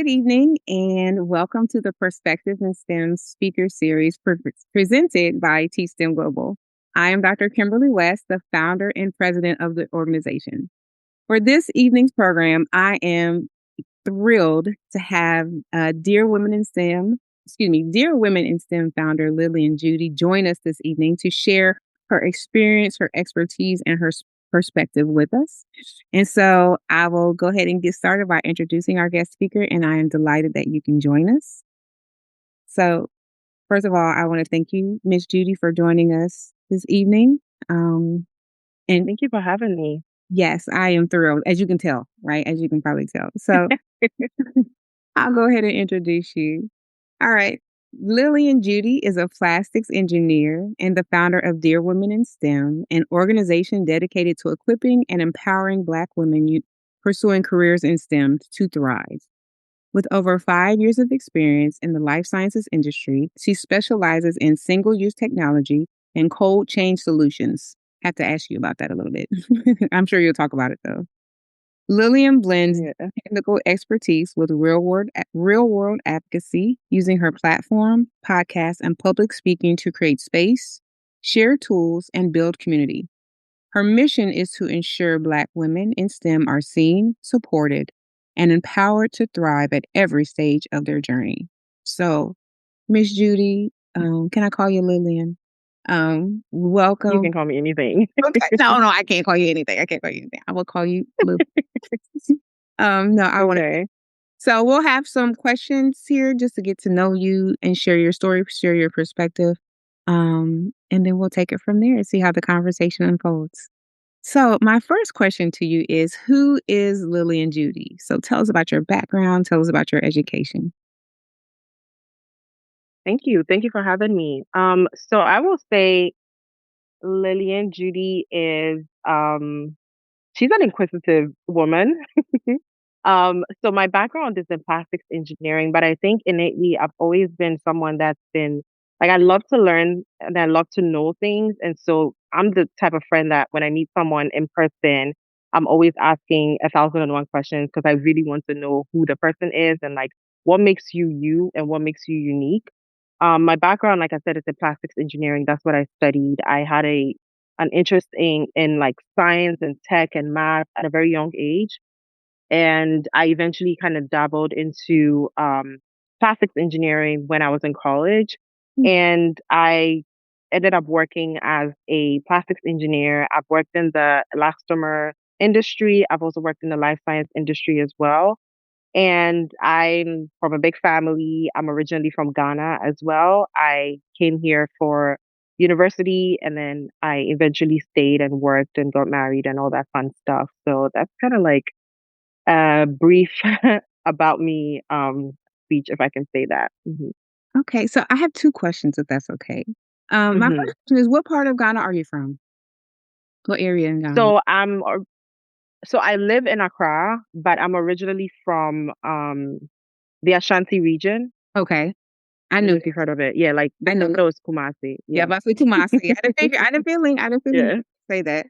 Good evening, and welcome to the Perspective in STEM speaker series presented by T-STEM Global. I am Dr. Kimberly West, the founder and president of the organization. For this evening's program, I am thrilled to have Dear Women in STEM founder Lilian Judy join us this evening to share her experience, her expertise, and her perspective with us. And so I will go ahead and get started by introducing our guest speaker, and I am delighted that you can join us. So, first of all, I want to thank you, Miss Judy, for joining us this evening. And Thank you for having me. yes, I am thrilled, as you can tell, right? As you can probably tell. So I'll go ahead and introduce you. All right. Lilian Judy is a plastics engineer and the founder of Dear Women in STEM, an organization dedicated to equipping and empowering Black women pursuing careers in STEM to thrive. With over 5 years of experience in the life sciences industry, she specializes in single-use technology and cold chain solutions. I have to ask you about that a little bit. I'm sure you'll talk about it though. Lilian blends technical expertise with real-world advocacy, using her platform, podcast, and public speaking to create space, share tools, and build community. Her mission is to ensure Black women in STEM are seen, supported, and empowered to thrive at every stage of their journey. So, Miss Judy, can I call you Lilian? You Welcome. can call me anything. Okay. No, I can't call you anything. I will call you Lilian. No, I want to. Okay. So we'll have some questions here just to get to know you and share your story, share your perspective. And then we'll take it from there and see how the conversation unfolds. So my first question to you is, who is Lilian Judy? So tell us about your background, tell us about your education. Thank you. Thank you for having me. So I will say Lilian Judy is she's an inquisitive woman. So my background is in plastics engineering, but I think innately I've always been someone that's been like I love to learn and I love to know things. And so I'm the type of friend that when I meet someone in person, I'm always asking 1,001 questions because I really want to know who the person is and like what makes you you and what makes you unique. My background, like I said, is in plastics engineering. That's what I studied. I had an interest in like science and tech and math at a very young age. And I eventually kind of dabbled into plastics engineering when I was in college. Mm. And I ended up working as a plastics engineer. I've worked in the elastomer industry. I've also worked in the life science industry as well. And I'm from a big family. I'm originally from Ghana as well. I came here for university and then I eventually stayed and worked and got married and all that fun stuff. So that's kind of like a brief about me speech, if I can say that. Okay, so I have two questions, if that's okay. My Hmm first question is, what part of Ghana are you from? What area in Ghana? So so I live in Accra, but I'm originally from the Ashanti region. Okay, I I don't knew know if you've that. heard of it. Yeah, like I the knew. capital is Kumasi. Yeah, Yeah. but I Kumasi. I had a feeling. Yeah. You say that.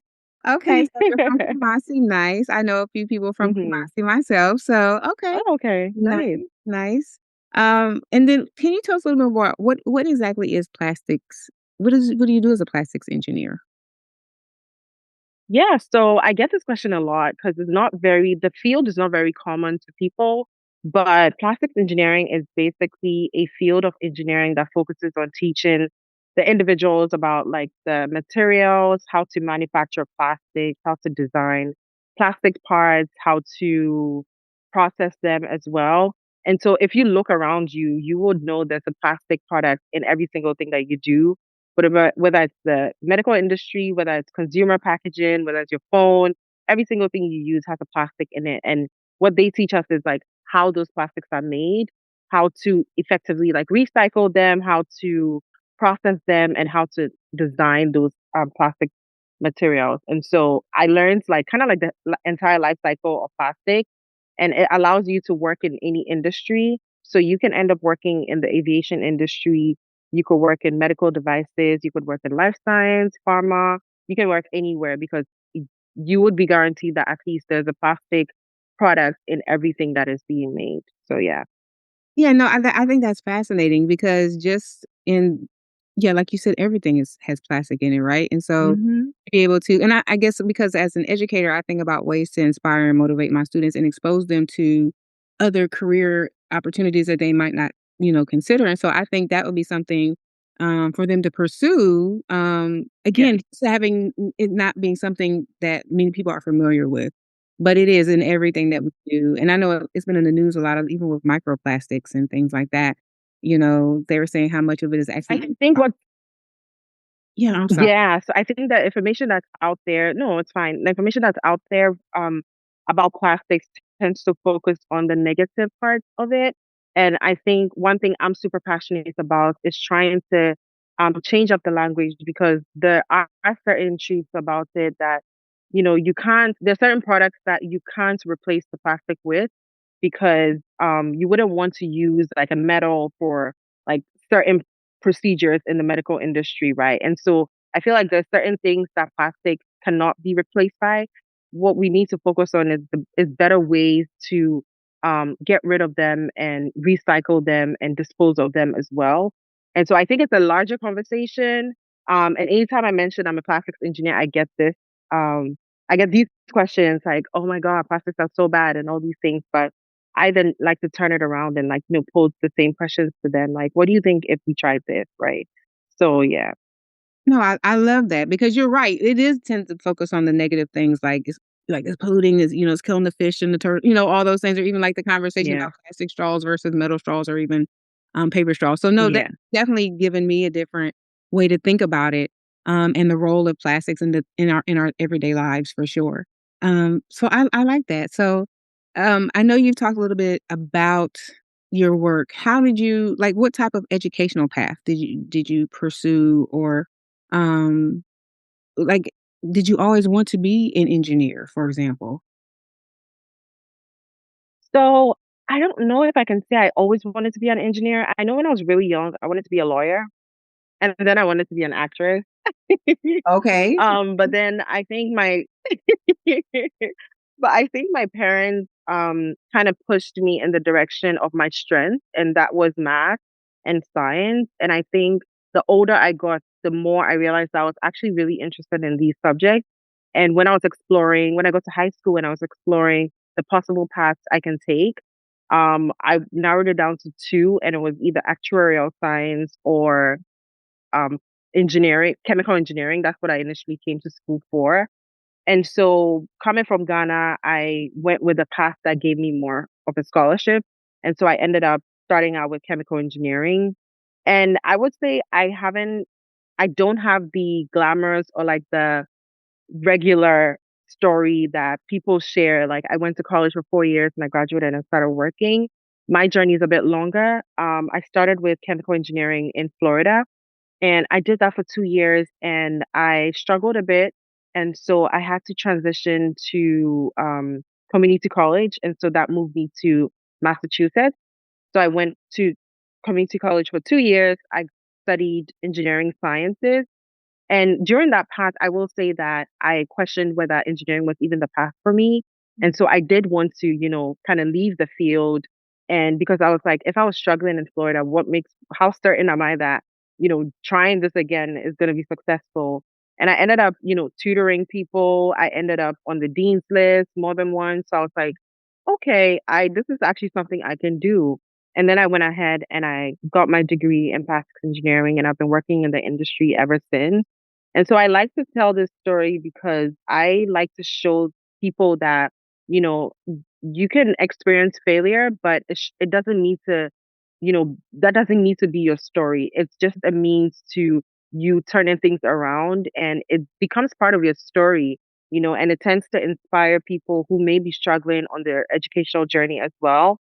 Okay, so you're from Kumasi. Nice. I know a few people from hmm Kumasi myself. So okay, Oh, okay. nice, Nice. nice. And then can you tell us a little bit more? What exactly is plastics? What do you do as a plastics engineer? Yeah, so I get this question a lot because the field is not very common to people, but plastics engineering is basically a field of engineering that focuses on teaching the individuals about like the materials, how to manufacture plastic, how to design plastic parts, how to process them as well. And so if you look around you, you would know there's a plastic product in every single thing that you do, whether it's the medical industry, whether it's consumer packaging, whether it's your phone, every single thing you use has a plastic in it. And what they teach us is like how those plastics are made, how to effectively like recycle them, how to process them, and how to design those plastic materials. And so I learned like kind of like the entire life cycle of plastic, and it allows you to work in any industry. So you can end up working in the aviation industry, you could work in medical devices, you could work in life science, pharma, you can work anywhere because you would be guaranteed that at least there's a plastic products in everything that is being made. So yeah. Yeah, no, I think that's fascinating because just in yeah, like you said, everything has plastic in it, right? And so Hmm. to be able to, and I guess because as an educator, I think about ways to inspire and motivate my students and expose them to other career opportunities that they might not, consider. And so I think that would be something for them to pursue. Yeah. Again, just having it not being something that many people are familiar with, but it is in everything that we do. And I know it's been in the news a lot of even with microplastics and things like that. They were saying how much of it is I actually think what yeah, I'm sorry. Yeah, so I think the information that's out there, no, it's fine. The information that's out there about plastics tends to focus on the negative parts of it. And I think one thing I'm super passionate about is trying to change up the language because there are certain truths about it that, you can't, there's certain products that you can't replace the plastic with because you wouldn't want to use like a metal for like certain procedures in the medical industry, right? And so I feel like there's certain things that plastic cannot be replaced by. What we need to focus on is better ways to get rid of them and recycle them and dispose of them as well. And so I think it's a larger conversation. And anytime I mention I'm a plastics engineer, I get this. I get these questions like, "Oh my God, plastics are so bad," and all these things. But I then like to turn it around and like pose the same questions to them, like, "What do you think if we tried this?" Right? So yeah. No, I love that because you're right. It is tend to focus on the negative things like it's polluting, it's killing the fish and the turtle, all those things, or even like the conversation Yeah. about plastic straws versus metal straws or even paper straws. So no, that Yeah. definitely given me a different way to think about it, and the role of plastics in our everyday lives for sure. So I like that. So I know you've talked a little bit about your work. How did you like what type of educational path did you pursue or um, like, did you always want to be an engineer, for example? So I don't know if I can say I always wanted to be an engineer. I know when I was really young, I wanted to be a lawyer, and then I wanted to be an actress. Okay. But then I think my but I think my parents kind of pushed me in the direction of my strength, and that was math and science. And I think the older I got, the more I realized I was actually really interested in these subjects. And when I got to high school and I was exploring the possible paths I can take, I narrowed it down to two, and it was either actuarial science or um, engineering, chemical engineering. That's what I initially came to school for. And so coming from Ghana, I went with a path that gave me more of a scholarship. And so I ended up starting out with chemical engineering. And I would say I don't have the glamorous or like the regular story that people share. Like I went to college for 4 years and I graduated and started working. My journey is a bit longer. I started with chemical engineering in Florida and I did that for 2 years and I struggled a bit. And so I had to transition to community college. And so that moved me to Massachusetts. So I went to community college for 2 years. I studied engineering sciences. And during that path, I will say that I questioned whether engineering was even the path for me. And so I did want to, kind of leave the field. And because I was like, if I was struggling in Florida, how certain am I that, trying this again is going to be successful? And I ended up, tutoring people. I ended up on the dean's list more than once. So I was like, okay, this is actually something I can do. And then I went ahead and I got my degree in plastics engineering, and I've been working in the industry ever since. And so I like to tell this story because I like to show people that, you know, you can experience failure, but it doesn't need to, that doesn't need to be your story. It's just a means to you turning things around and it becomes part of your story, and it tends to inspire people who may be struggling on their educational journey as well.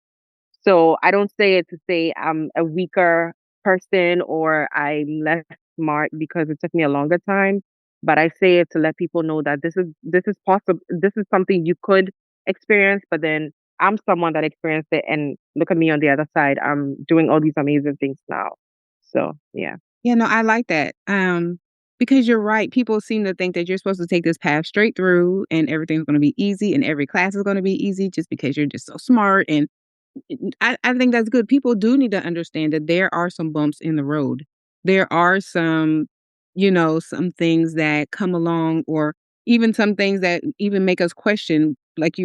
So I don't say it to say I'm a weaker person or I'm less smart because it took me a longer time, but I say it to let people know that this is possible. This is something you could experience, but then I'm someone that experienced it, and look at me on the other side. I'm doing all these amazing things now. So yeah. Yeah, no, I like that. Because you're right, people seem to think that you're supposed to take this path straight through and everything's gonna be easy and every class is gonna be easy just because you're just so smart, and I think that's good. People do need to understand that there are some bumps in the road. There are some, some things that come along, or even some things that even make us question, like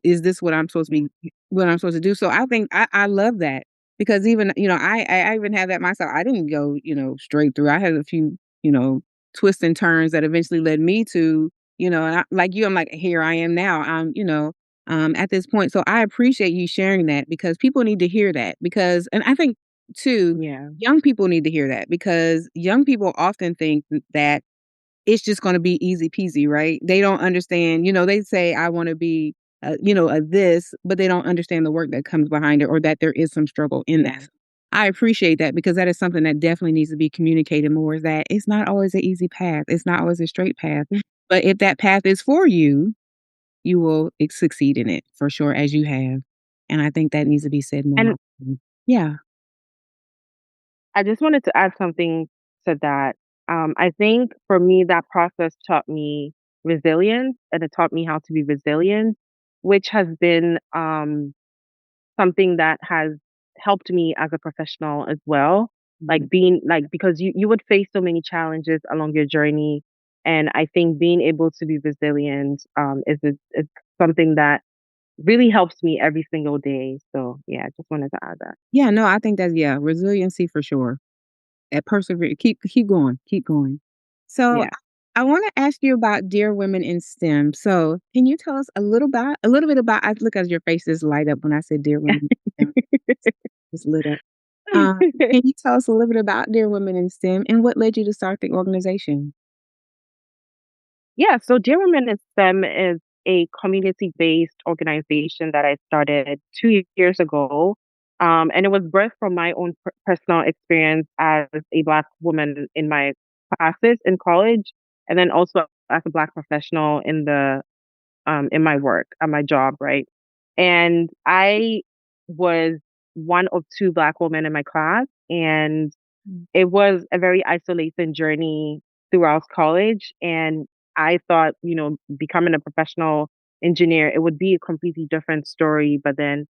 is this what I'm supposed to do? So I think I love that because even, I even had that myself. I didn't go, straight through. I had a few, twists and turns that eventually led me to, and like you, I'm like, here I am now. At this point. So I appreciate you sharing that because people need to hear that and I think too, Yeah. young people need to hear that because young people often think that it's just going to be easy peasy, right? They don't understand, they say, I want to be, a this, but they don't understand the work that comes behind it or that there is some struggle in Yeah. that. I appreciate that because that is something that definitely needs to be communicated more is that it's not always an easy path. It's not always a straight path. Mm. But if that path is for you, you will succeed in it for sure as you have, and I think that needs to be said more And often. Yeah. I just wanted to add something to that. I think for me, that process taught me resilience and it taught me how to be resilient, which has been something that has helped me as a professional as well. Mhm. Like being like, because you would face so many challenges along your journey. And I think being able to be resilient is something that really helps me every single day. So yeah, I just wanted to add that. Yeah, no, I think that's yeah, resiliency for sure. Persevere, keep going, keep going. So, Yeah. I wanna ask you about Dear Women in STEM. So, can you tell us a little bit about I look at your faces light up when I said Dear Women in STEM, just lit up. Can you tell us a little bit about Dear Women in STEM and what led you to start the organization? Yeah, so Dear Women in STEM is a community-based organization that I started 2 years ago. And it was birthed from my own personal experience as a Black woman in my classes in college, and then also as a Black professional in my work, at my job, right? And I was one of two Black women in my class, and Mm. it was a very isolating journey throughout college. And I thought, becoming a professional engineer, it would be a completely different story. But then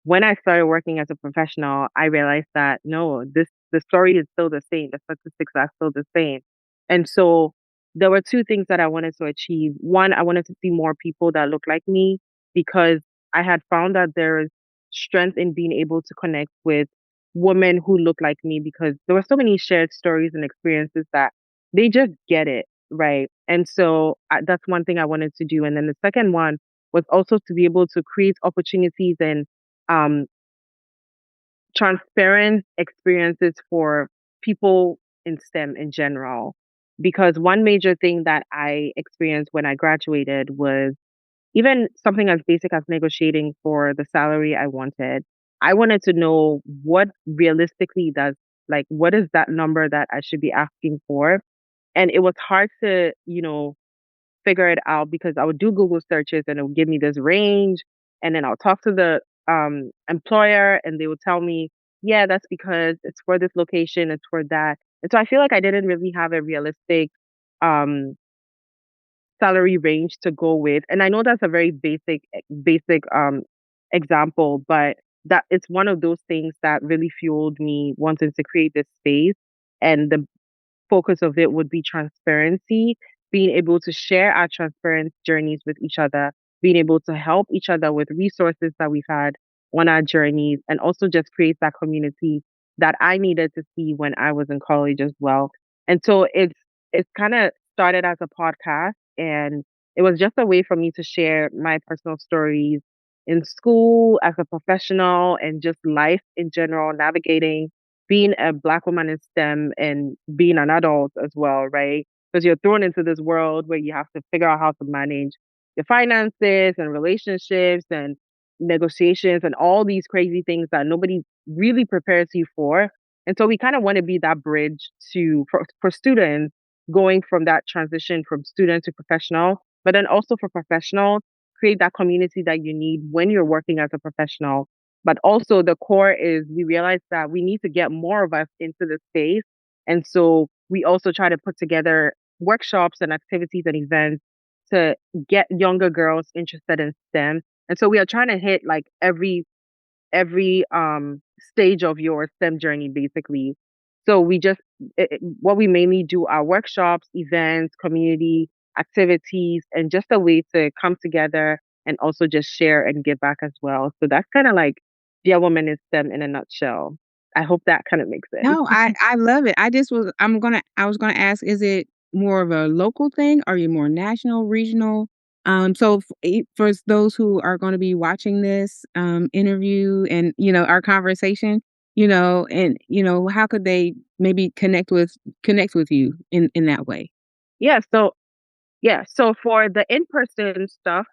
when I started working as a professional, I realized that no, the story is still the same. The statistics are still the same. And so there were two things that I wanted to achieve. One, I wanted to see more people that look like me because I had found that there is strength in being able to connect with women who look like me because there were so many shared stories and experiences that they just get it, right? And so that's one thing I wanted to do. And then the second one was also to be able to create opportunities and um, transparent experiences for people in STEM in general. Because one major thing that I experienced when I graduated was even something as basic as negotiating for the salary I wanted. I wanted to know what realistically does, like, what is that number that I should be asking for? And it was hard to, figure it out because I would do Google searches and it would give me this range. And then I'll talk to the employer and they would tell me, yeah, that's because it's for this location, it's for that. And so I feel like I didn't really have a realistic um, salary range to go with. And I know that's a very basic example, but that it's one of those things that really fueled me wanting to create this space. And the focus of it would be transparency, being able to share our transparent journeys with each other, being able to help each other with resources that we've had on our journeys, and also just create that community that I needed to see when I was in college as well. And so it's kind of started as a podcast and it was just a way for me to share my personal stories in school as a professional and just life in general, navigating being a Black woman in STEM and being an adult as well, right? Because you're thrown into this world where you have to figure out how to manage your finances and relationships and negotiations and all these crazy things that nobody really prepares you for. And so we kind of want to be that bridge for students going from that transition from student to professional, but then also for professionals, create that community that you need when you're working as a professional. But also the core is we realize that we need to get more of us into the space. And so we also try to put together workshops and activities and events to get younger girls interested in STEM. And so we are trying to hit like every stage of your STEM journey basically. So what we mainly do are workshops, events, community activities, and just a way to come together and also just share and give back as well. So that's kind of like Dear Woman in STEM in a nutshell. I hope that kind of makes sense. No, I love it. I was gonna ask, is it more of a local thing? Are you more national, regional? So for those who are going to be watching this interview and our conversation, and how could they maybe connect with you in that way? Yeah, so Yeah, so for the in-person stuff,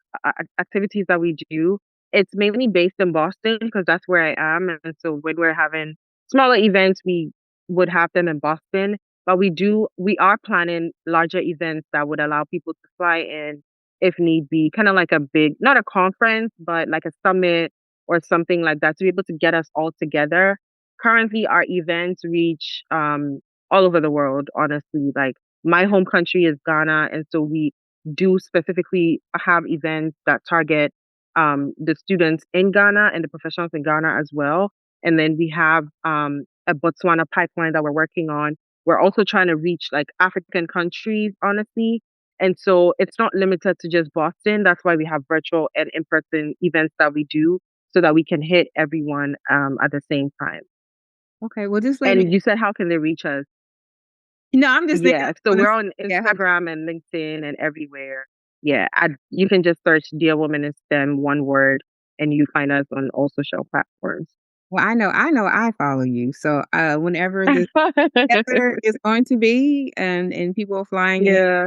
activities that we do, it's mainly based in Boston because that's where I am. And so when we're having smaller events, we would have them in Boston. But we are planning larger events that would allow people to fly in if need be, kind of like a big, not a conference, but like a summit or something like that to be able to get us all together. Currently, our events reach all over the world, honestly. Like my home country is Ghana, and so we do specifically have events that target the students in Ghana and the professionals in Ghana as well. And then we have a Botswana pipeline that we're working on. We're also trying to reach like African countries, honestly. And so it's not limited to just Boston. That's why we have virtual and in-person events that we do so that we can hit everyone at the same time. Okay, well, just let me. And you said, how can they reach us? No, I'm just thinking. Yeah, so I'm gonna we're say, on yeah, Instagram and LinkedIn and everywhere. Yeah, you can just search Dear Woman in STEM, one word, and you find us on all social platforms. well, I follow you. So whenever this together is going to be, and people flying in Yeah,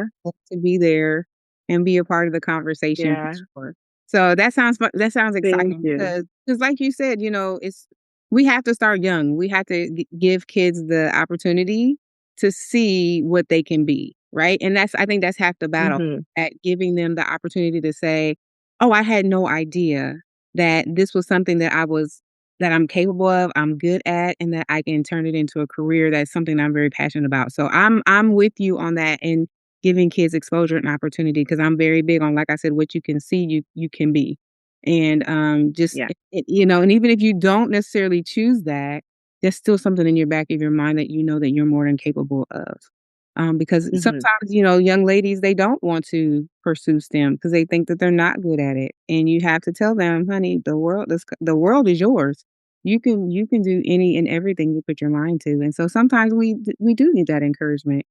to be there and be a part of the conversation for yeah. sure. So that sounds Thank exciting you. because like you said, it's we have to start young. We have to give kids the opportunity to see what they can be, right? And I think that's half the battle Hmm. at giving them the opportunity to say, "Oh, I had no idea that this was something that I'm capable of, I'm good at, and that I can turn it into a career. That's something I'm very passionate about." So I'm with you on that and giving kids exposure and opportunity because I'm very big on, like I said, what you can see, you can be. And just Yeah. and even if you don't necessarily choose that, there's still something in your back of your mind that you know that you're more than capable of. Because Hmm. sometimes, young ladies, they don't want to pursue STEM because they think that they're not good at it. And you have to tell them, honey, the world is yours. You can do any and everything you put your mind to. And so sometimes we do need that encouragement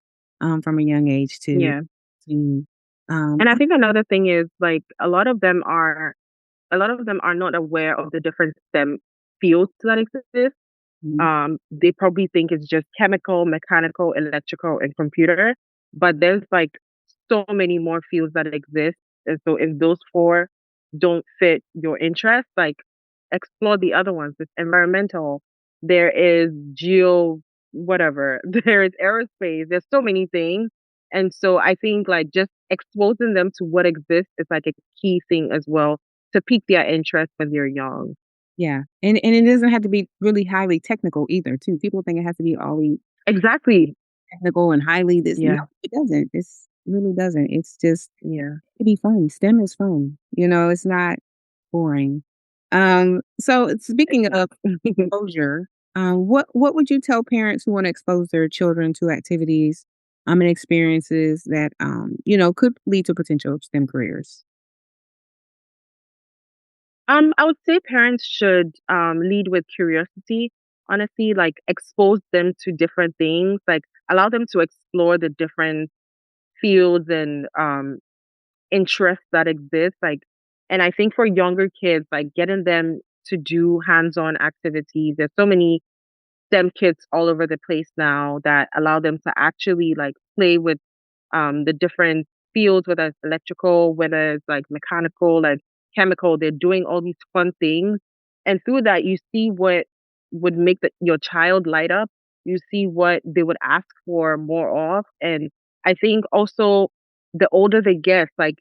from a young age Yeah. to And I think another thing is like a lot of them are not aware of the different STEM fields that exist. They probably think it's just chemical, mechanical, electrical, and computer, but there's like so many more fields that exist. And so if those four don't fit your interest, like explore the other ones. It's environmental. There is whatever. There is aerospace. There's so many things. And so I think like just exposing them to what exists is like a key thing as well to pique their interest when they're young. Yeah, and it doesn't have to be really highly technical either, too. People think it has to be always Exactly. technical and highly this. No, Yeah. it doesn't. It's really doesn't. It's just Yeah. it be fun. STEM is fun. It's not boring. So speaking of Exactly. exposure, what would you tell parents who want to expose their children to activities, and experiences that could lead to potential STEM careers? I would say parents should lead with curiosity, honestly, like expose them to different things, like allow them to explore the different fields and interests that exist. Like, and I think for younger kids, like getting them to do hands-on activities. There's so many STEM kits all over the place now that allow them to actually like play with the different fields, whether it's electrical, whether it's like mechanical, like chemical. They're doing all these fun things. And through that, you see what would make your child light up. You see what they would ask for more of. And I think also the older they get, like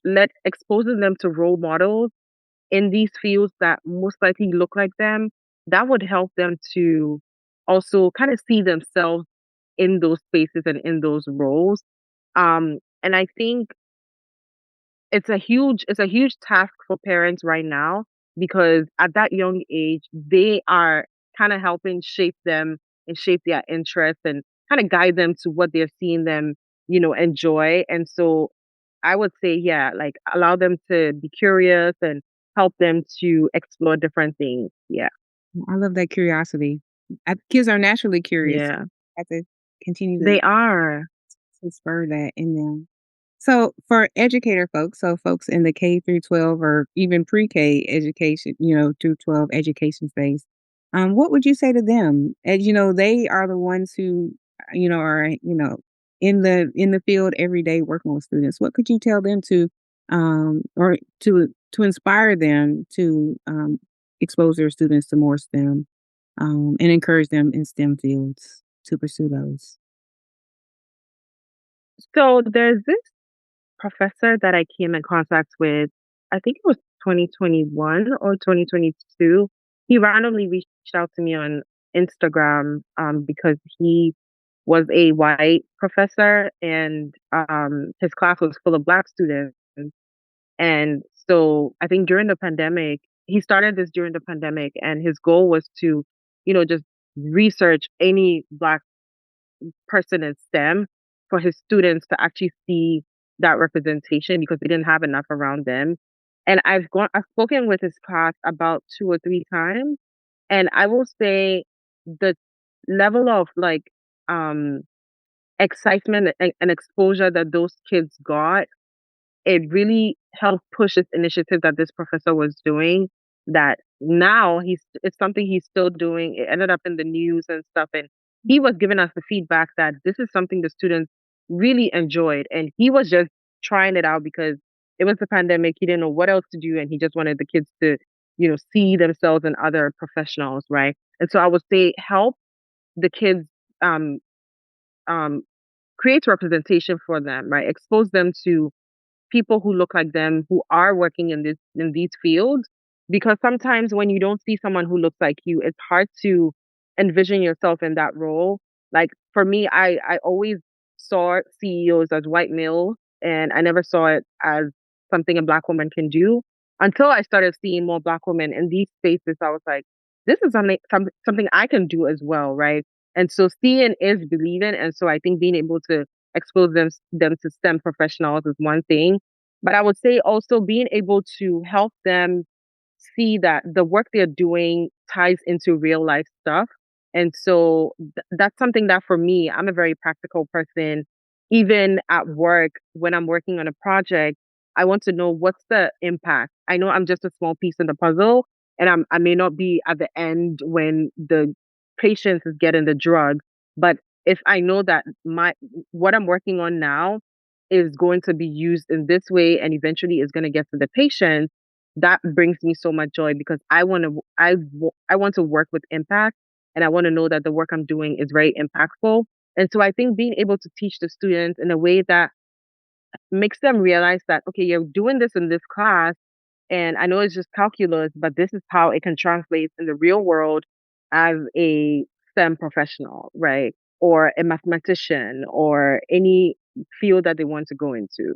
let exposing them to role models in these fields that most likely look like them, that would help them to also kind of see themselves in those spaces and in those roles. And I think it's a huge task for parents right now because at that young age they are kind of helping shape them and shape their interests and kind of guide them to what they're seeing them, enjoy. And so I would say, yeah, like allow them to be curious and help them to explore different things. Yeah. I love that curiosity. Kids are naturally curious. Yeah. Have to continue They are. to spur that in them. So for educator folks, so folks in the K through 12 or even pre-K education, through 12 education space, what would you say to them? As you know, they are the ones who, are, in the field every day working with students. What could you tell them to, or to inspire them to expose their students to more STEM, and encourage them in STEM fields to pursue those? So there's this professor that I came in contact with, I think it was 2021 or 2022. He randomly reached out to me on Instagram because he was a white professor and his class was full of black students. And so I think during the pandemic, he started this during the pandemic, and his goal was to, just research any black person in STEM for his students to actually see that representation because they didn't have enough around them. And I've spoken with his class about 2 or 3 times, and I will say the level of like um excitement and exposure that those kids got, it really helped push this initiative that this professor was doing, that now it's something he's still doing. It ended up in the news and stuff, and he was giving us the feedback that this is something the students really enjoyed, and he was just trying it out because it was the pandemic. He didn't know what else to do, and he just wanted the kids to, see themselves in other professionals, right? And so I would say help the kids, um um create representation for them, right? Expose them to people who look like them who are working in these fields, because sometimes when you don't see someone who looks like you, it's hard to envision yourself in that role. Like for me, I always saw CEOs as white males, and I never saw it as something a black woman can do until I started seeing more black women in these spaces. I was like, this is something I can do as well, right? And so seeing is believing, and so I think being able to expose them to STEM professionals is one thing. But I would say also being able to help them see that the work they're doing ties into real life stuff. And so that's something that for me, I'm a very practical person. Even at work, when I'm working on a project, I want to know what's the impact. I know I'm just a small piece in the puzzle, and I may not be at the end when the patient is getting the drug, but if I know that my what I'm working on now is going to be used in this way and eventually is going to get to the patient, that brings me so much joy because I want to work with impact, and I want to know that the work I'm doing is very impactful. And so I think being able to teach the students in a way that makes them realize that, okay, you're doing this in this class, and I know it's just calculus, but this is how it can translate in the real world as a STEM professional, right? Or a mathematician or any field that they want to go into.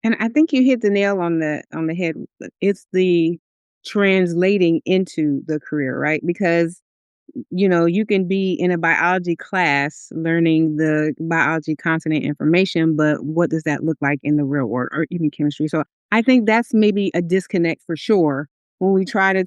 And I think you hit the nail on the head. It's the translating into the career, right? Because you can be in a biology class learning the biology content and information, but what does that look like in the real world or even chemistry? So I think that's maybe a disconnect for sure when we try to,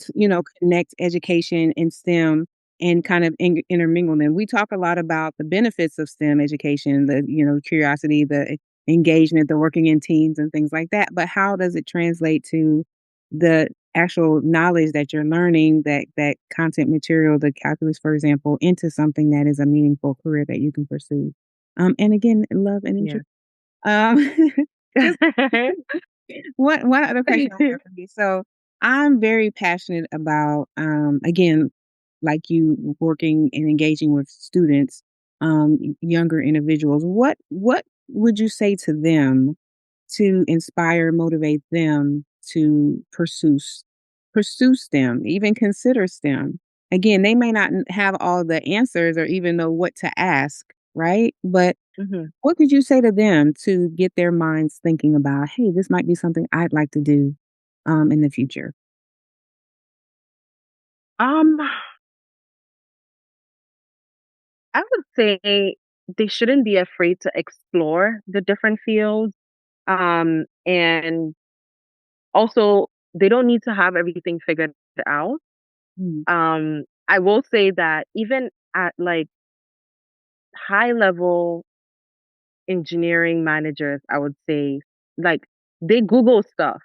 connect education and STEM and kind of intermingle them. We talk a lot about the benefits of STEM education, the, curiosity, the engagement, the working in teams and things like that. But how does it translate to the actual knowledge that you're learning, that content material, the calculus, for example, into something that is a meaningful career that you can pursue. And again, love and Yeah. interest. Um, just one other question I have for you. So I'm very passionate about, again, like you working and engaging with students, younger individuals. What would you say to them to inspire, motivate them to pursue STEM, even consider STEM? Again, they may not have all the answers or even know what to ask, right? But Mhm. what could you say to them to get their minds thinking about, hey, this might be something I'd like to do in the future? Um, I would say they shouldn't be afraid to explore the different fields. And also they don't need to have everything figured out. Mm, I will say that even at like high level engineering managers, I would say, like, they Google stuff.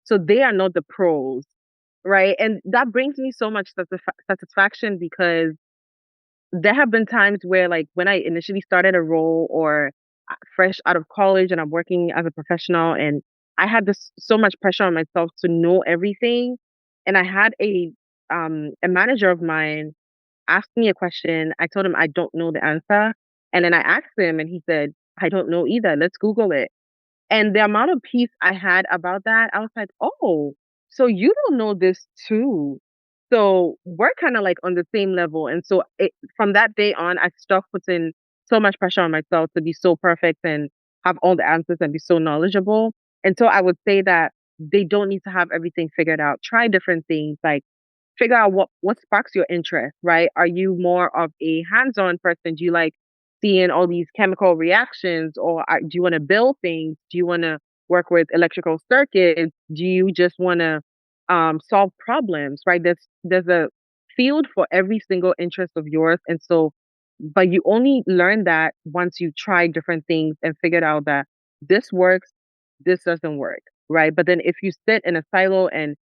So they are not the pros, right? And that brings me so much satisfaction because there have been times where, like, when I initially started a role or fresh out of college and I'm working as a professional, and I had this so much pressure on myself to know everything. And I had a manager of mine asked me a question. I told him I don't know the answer. And then I asked him and he said, I don't know either. Let's Google it. And the amount of peace I had about that, I was like, oh, so you don't know this too. So we're kind of like on the same level. And so from that day on, I stopped putting so much pressure on myself to be so perfect and have all the answers and be so knowledgeable. And so I would say that they don't need to have everything figured out. Try different things, like figure out what sparks your interest, right? Are you more of a hands-on person? Do you like seeing all these chemical reactions, or do you want to build things? Do you want to work with electrical circuits? Do you just want to solve problems, right? There's a field for every single interest of yours, and so, but you only learn that once you try different things and figured out that this works, this doesn't work, right? But then if you sit in a silo and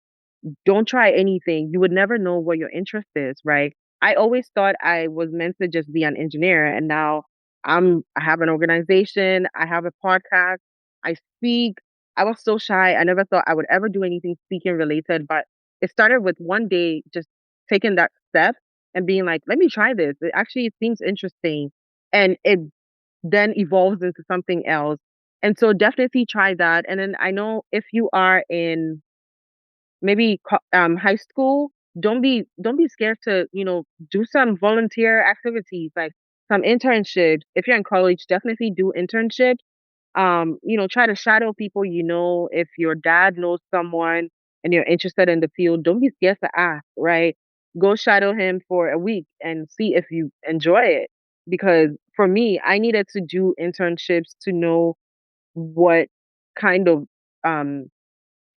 don't try anything, you would never know what your interest is, right? I always thought I was meant to just be an engineer, and now I have an organization, I have a podcast, I speak. I was so shy. I never thought I would ever do anything speaking related, but it started with one day just taking that step and being like, let me try this. It seems interesting. And it then evolves into something else. And so definitely try that. And then I know if you are in maybe high school, don't be scared to do some volunteer activities, like some internships. If you're in college, definitely do internships. Try to shadow people. If your dad knows someone and you're interested in the field, don't be scared to ask, right? Go shadow him for a week and see if you enjoy it. Because for me, I needed to do internships to know what kind of um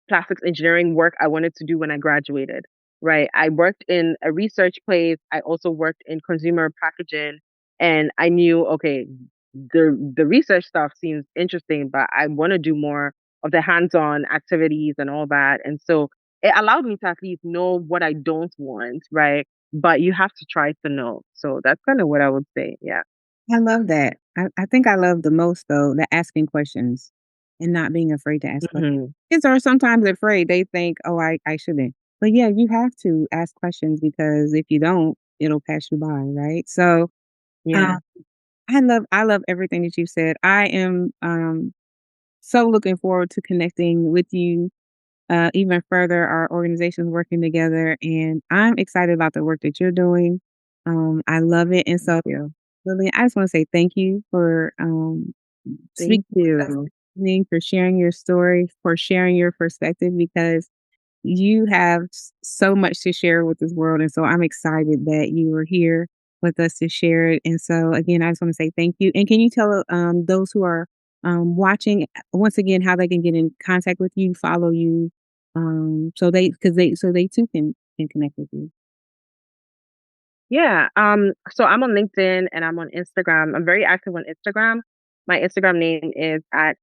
plastics engineering work I wanted to do when I graduated, right? I worked in a research place. I also worked in consumer packaging, and I knew, okay, the research stuff seems interesting, but I want to do more of the hands-on activities and all that. And so it allowed me to at least know what I don't want, right? But you have to try to know. So that's kind of what I would say. Yeah. I love that. I think I love the most though the asking questions and not being afraid to ask questions. Hmm. Kids are sometimes afraid. They think, oh, I shouldn't. But yeah, you have to ask questions because if you don't, it'll pass you by, right? So Yeah. um, I love everything that you said. I am so looking forward to connecting with you even further, our organizations working together. And I'm excited about the work that you're doing. I love it. And so, Yeah. Lillian, I just want to say thank you for Thank speaking with us you. this evening, for sharing your story, for sharing your perspective, because you have so much to share with this world. And so I'm excited that you were here with us to share it. And so, again, I just want to say thank you. And can you tell those who are watching once again how they can get in contact with you, follow you, so they too can connect with you. Yeah. So I'm on LinkedIn and I'm on Instagram. I'm very active on Instagram. My Instagram name is at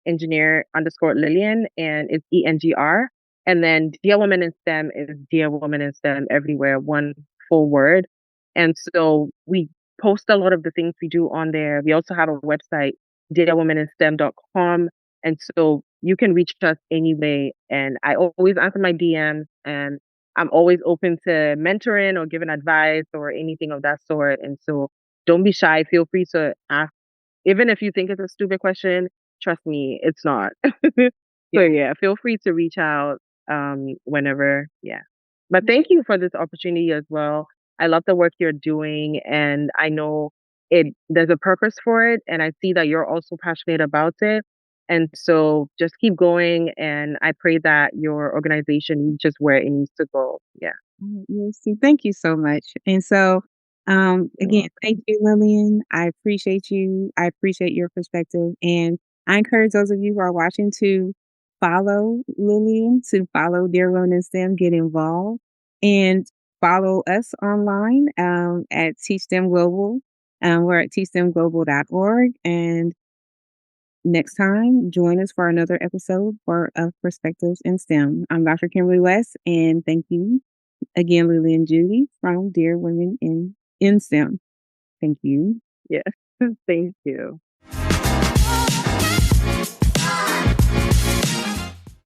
engineer underscore Lillian, and it's ENGR. And then Dear Woman in STEM is Dear Woman in STEM everywhere, one full word. And so we post a lot of the things we do on there. We also have a website, dearwomaninstem.com. And so you can reach us anyway. And I always answer my DMs, and I'm always open to mentoring or giving advice or anything of that sort. And so don't be shy. Feel free to ask. Even if you think it's a stupid question, trust me, it's not. So Yeah. yeah, feel free to reach out whenever. Yeah. But thank you for this opportunity as well. I love the work you're doing, and I know there's a purpose for it, and I see that you're also passionate about it. And so just keep going, and I pray that your organization reaches where it needs to go. Yeah. Yes, thank you so much. And so, You're again, welcome. thank you, Lillian. I appreciate you. I appreciate your perspective. And I encourage those of you who are watching to follow Lillian, to follow Dear Women in STEM, get involved, and follow us online at Teach Them Global. We're at teachthemglobal.org. And next time, join us for another episode of Perspectives in STEM. I'm Dr. Kimberly West, and thank you again, Lilian Judy from Dear Women in STEM. Thank you. Yes. Thank you.